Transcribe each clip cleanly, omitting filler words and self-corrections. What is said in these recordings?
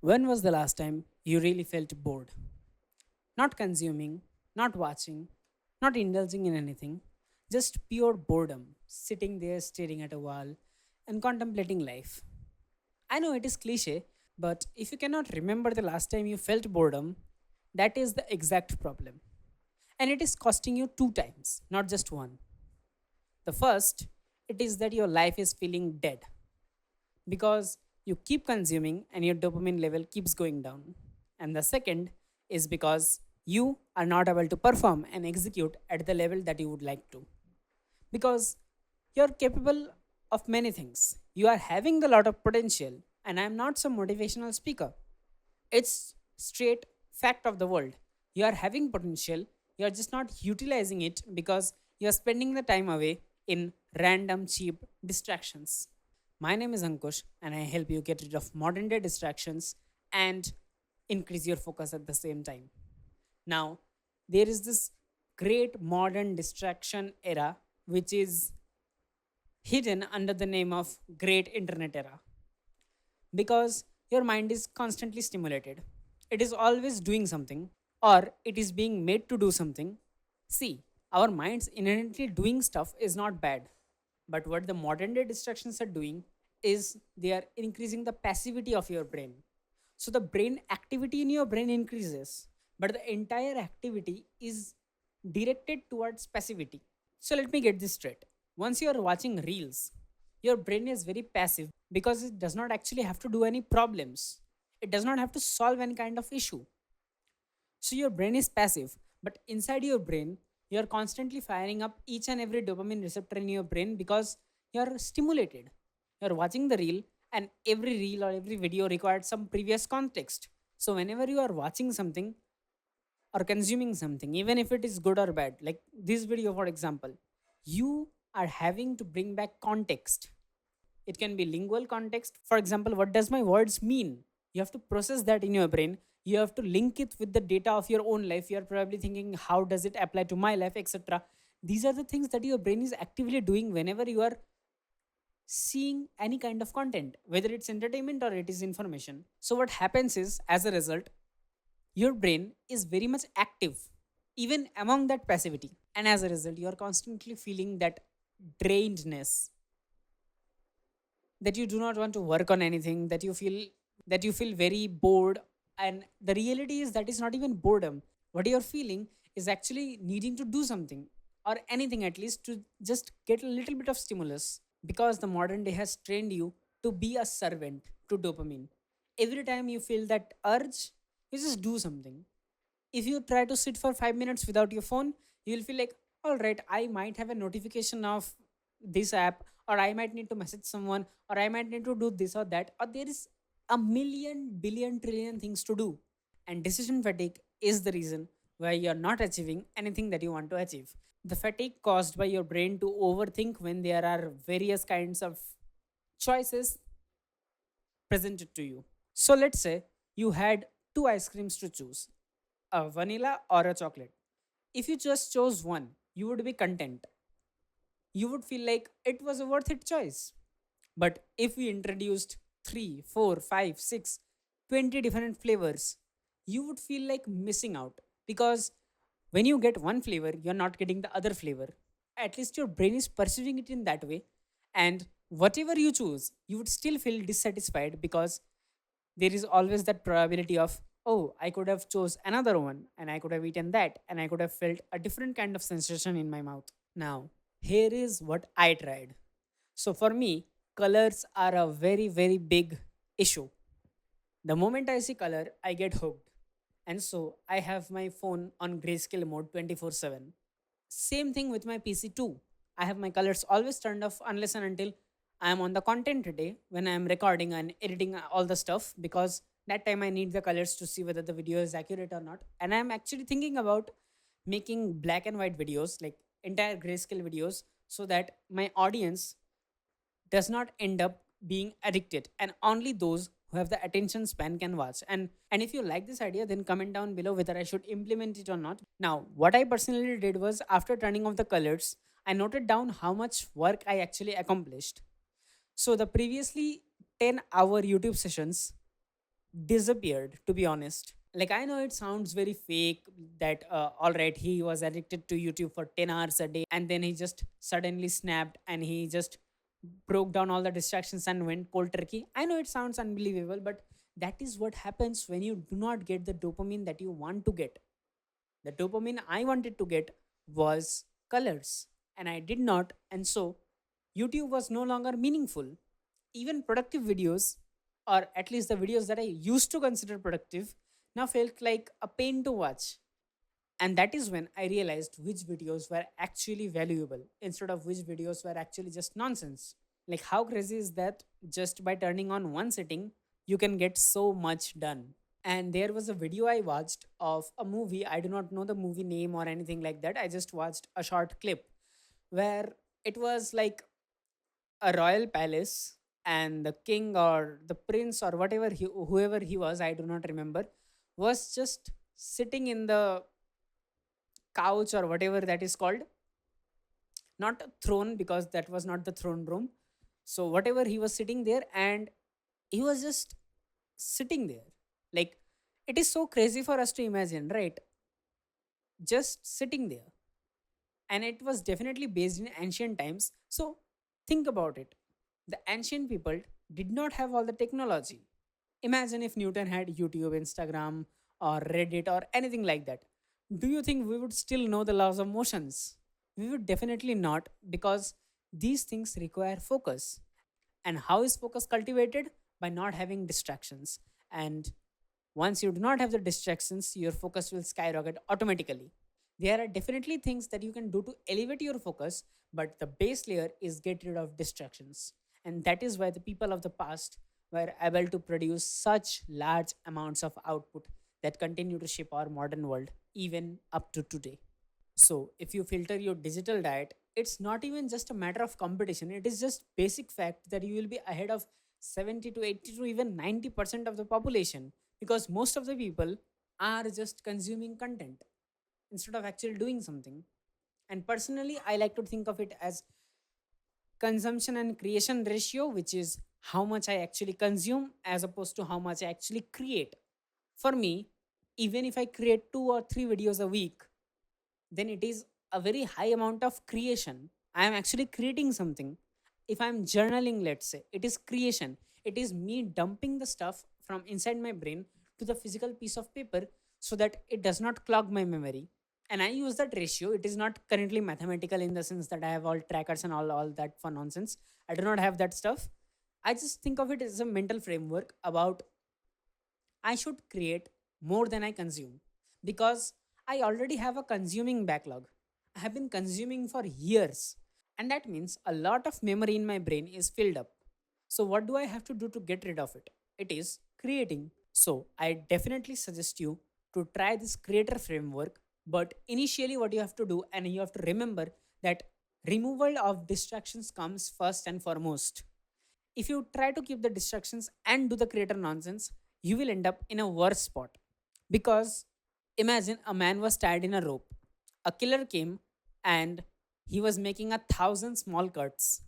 When was the last time you really felt bored? Not consuming, not watching, not indulging in anything, just pure boredom, sitting there staring at a wall and contemplating life. I know it is cliche, but if you cannot remember the last time you felt boredom, that is the exact problem. And it is costing you two times, not just one. The first, it is that your life is feeling dead because you keep consuming and your dopamine level keeps going down. And the second is because you are not able to perform and execute at the level that you would like to. Because you're capable of many things. You are having a lot of potential, and I am not some motivational speaker. It's straight fact of the world. You are having potential, you are just not utilizing it because you are spending the time away in random cheap distractions. My name is Ankush, and I help you get rid of modern day distractions and increase your focus at the same time. Now, there is this great modern distraction era which is hidden under the name of great internet era because your mind is constantly stimulated. It is always doing something or it is being made to do something. See, our minds inherently doing stuff is not bad. But what the modern day distractions are doing is they are increasing the passivity of your brain. So the brain activity in your brain increases, but the entire activity is directed towards passivity. So let me get this straight. Once you are watching reels, your brain is very passive because it does not actually have to do any problems. It does not have to solve any kind of issue. So your brain is passive, but inside your brain, you are constantly firing up each and every dopamine receptor in your brain because you are stimulated. You are watching the reel, and every reel or every video required some previous context. So whenever you are watching something or consuming something, even if it is good or bad, like this video, for example, you are having to bring back context. It can be lingual context. For example, what does my words mean? You have to process that in your brain. You have to link it with the data of your own life. You are probably thinking, how does it apply to my life, etc. These are the things that your brain is actively doing whenever you are seeing any kind of content, whether it's entertainment or it is information. So, what happens is, as a result, your brain is very much active, even among that passivity. And as a result, you are constantly feeling that drainedness, that you do not want to work on anything, that you feel very bored. And the reality is that is not even boredom. What you're feeling is actually needing to do something or anything, at least to just get a little bit of stimulus, because the modern day has trained you to be a servant to dopamine. Every time you feel that urge, you just do something. If you try to sit for 5 minutes without your phone, you'll feel like, all right, I might have a notification of this app, or I might need to message someone, or I might need to do this or that, or there is a million billion trillion things to do. And decision fatigue is the reason why you're not achieving anything that you want to achieve. The fatigue caused by your brain to overthink when there are various kinds of choices presented to you. So let's say you had two ice creams to choose, a vanilla or a chocolate. If you just chose one, you would be content. You would feel like it was a worth it choice. But if we introduced 3, 4, 5, 6, 20 different flavors, you would feel like missing out because when you get one flavor, you're not getting the other flavor. At least your brain is perceiving it in that way. And whatever you choose, you would still feel dissatisfied because there is always that probability of, oh, I could have chose another one and I could have eaten that and I could have felt a different kind of sensation in my mouth. Now, here is what I tried. So for me, colors are a very, very big issue. The moment I see color, I get hooked. And so I have my phone on grayscale mode 24/7. Same thing with my PC too. I have my colors always turned off unless and until I am on the content today when I am recording and editing all the stuff, because that time I need the colors to see whether the video is accurate or not. And I'm actually thinking about making black and white videos, like entire grayscale videos, so that my audience does not end up being addicted, and only those who have the attention span can watch. And if you like this idea, then comment down below whether I should implement it or not. Now, what I personally did was, after turning off the colors, I noted down how much work I actually accomplished. So the previously 10-hour YouTube sessions disappeared, to be honest. Like, I know it sounds very fake that, all right, he was addicted to YouTube for 10 hours a day and then he just suddenly snapped and he just broke down all the distractions and went cold turkey. I know it sounds unbelievable, but that is what happens when you do not get the dopamine that you want to get. The dopamine I wanted to get was colors, and I did not, and so YouTube was no longer meaningful. Even productive videos, or at least the videos that I used to consider productive, now felt like a pain to watch. And that is when I realized which videos were actually valuable instead of which videos were actually just nonsense. Like, how crazy is that? Just by turning on one setting, you can get so much done. And there was a video I watched of a movie. I do not know the movie name or anything like that. I just watched a short clip where it was like a royal palace, and the king or the prince or whatever whoever he was, I do not remember, was just sitting in the couch or whatever that is called, not a throne because that was not the throne room. So whatever, he was sitting there and he was just sitting there. Like, it is so crazy for us to imagine, right? Just sitting there. And it was definitely based in ancient times. So think about it. The ancient people did not have all the technology. Imagine if Newton had YouTube, Instagram, or Reddit, or anything like that. Do you think we would still know the laws of motions? We would definitely not, because these things require focus. And how is focus cultivated? By not having distractions. And once you do not have the distractions, your focus will skyrocket automatically. There are definitely things that you can do to elevate your focus, but the base layer is get rid of distractions. And that is why the people of the past were able to produce such large amounts of output that continue to shape our modern world even up to today. So, if you filter your digital diet, it's not even just a matter of competition. It is just basic fact that you will be ahead of 70 to 80 to even 90% of the population, because most of the people are just consuming content instead of actually doing something. And personally, I like to think of it as consumption and creation ratio, which is how much I actually consume as opposed to how much I actually create. For me, even if I create 2 or 3 videos a week, then it is a very high amount of creation. I am actually creating something. If I'm journaling, let's say, it is creation. It is me dumping the stuff from inside my brain to the physical piece of paper so that it does not clog my memory. And I use that ratio. It is not currently mathematical in the sense that I have all trackers and all that fun nonsense. I do not have that stuff. I just think of it as a mental framework about I should create more than I consume, because I already have a consuming backlog. I have been consuming for years, and that means a lot of memory in my brain is filled up. So, what do I have to do to get rid of it? It is creating. So, I definitely suggest you to try this creator framework. But initially, what you have to do, and you have to remember that removal of distractions comes first and foremost. If you try to keep the distractions and do the creator nonsense, you will end up in a worse spot. Because imagine a man was tied in a rope. A killer came and he was making 1,000 small cuts.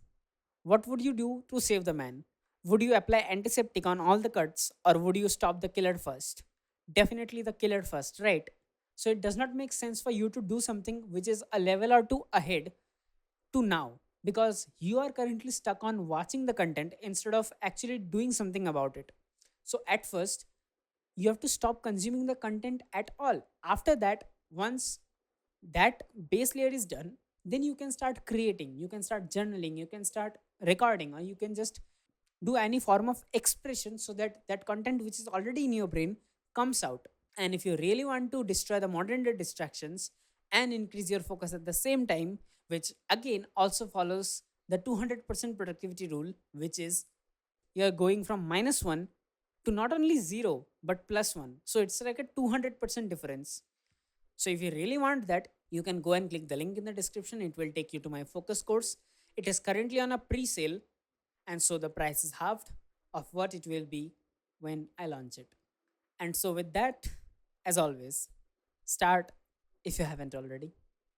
What would you do to save the man? Would you apply antiseptic on all the cuts, or would you stop the killer first? Definitely the killer first, right? So it does not make sense for you to do something which is a level or two ahead to now, because you are currently stuck on watching the content instead of actually doing something about it. So at first, you have to stop consuming the content at all. After that, once that base layer is done, then you can start creating, you can start journaling, you can start recording, or you can just do any form of expression so that that content which is already in your brain comes out. And if you really want to destroy the modern day distractions and increase your focus at the same time, which again also follows the 200% productivity rule, which is you're going from -1 to not only 0 but +1. So it's like a 200% difference. So if you really want that, you can go and click the link in the description. It will take you to my focus course. It is currently on a pre sale, and so the price is halved of what it will be when I launch it. And so, with that, as always, start if you haven't already.